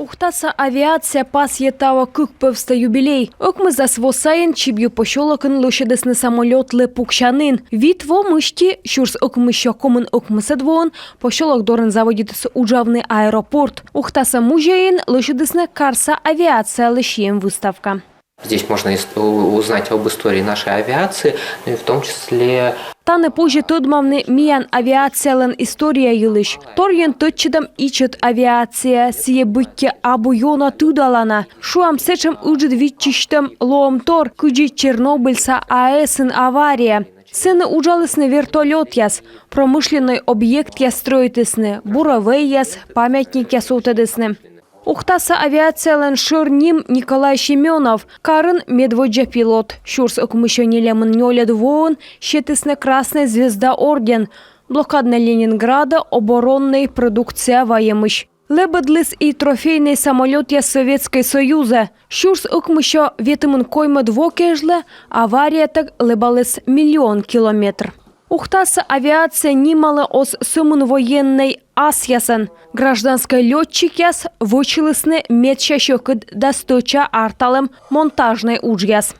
Ухтаса авиация пас етава кукпевста юбилей. Окмы засвосаен чибью пощолокын лошадесный самолет лепукшанын. Вид во мышти щурс окмыща комын окмысадвон пощолок дорын заводится уджавный аэропорт. Ухтаса музеен лошадесный карса авиация лещием выставка. Здесь можно узнать об истории нашей авиации, ну и в том числе... Таны позже тодмавны миян авиациялын история юлыш. Торген тотчедам ичет авиация сие бытте абуйона тудалана. Шуам сечем уджит витчиштем лоом тор, куджи Чернобыльса АЭСын авария. Сыны ужалысны вертолет яс, промышленный объект яс строитысны, буровей яс, памятник яс утедысны. Ухтаса авиациялын шырним Николай Семенов, карын медводжа пилот. Щурс окмыщенелемын нёлед воон, щетысны Красная звезда орден. Блокадна Ленинграда оборонной продукция воемыш. Лебедлис и трофейный самолет я Советской Союза. Щурс окмыща ветымын коймы двокежле, авария так лебалыс 1 000 000 километр. Ухтаса авиация нималы ос сумын военной асясан. Гражданской летчик яс вычелысны медчащокыд досточа арталым монтажной уджьяс.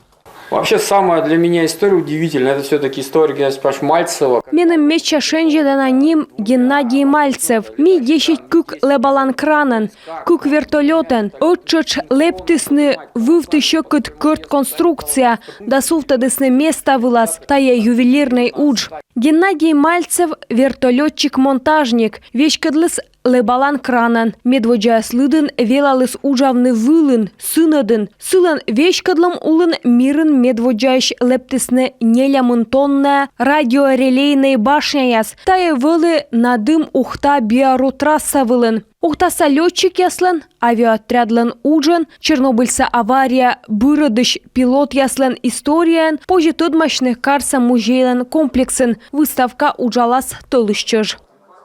Вообще, самая для меня история удивительная, это все-таки история Геннадия Мальцева. Меным медча шенжедана ним Геннадий Мальцев. Ми 10 кук лебалан кранен, кук вертолетен, отчоч лептысны вывтыщокыд кырт конструкция, досуфтадысны место вылаз, тая ювелирный удж. Геннадий Мальцев – вертолетчик-монтажник, вещкадлыс лебалан кранен, медводжая слыдын велалыс уджавны вылын, сынадын, сылан вещкадлам улын мирын медводжаяш лептысны нелямынтонная радиорелейной башня яс, тая вылы надым ухта биорутрасса вылын. Ухтаса летчик яслан, авиаотрядлан уджан, Чернобыльса авария, бырыдыш пилот яслан историян, позже тодмашных карса музейлан комплексен, выставка уджалас толышчыж.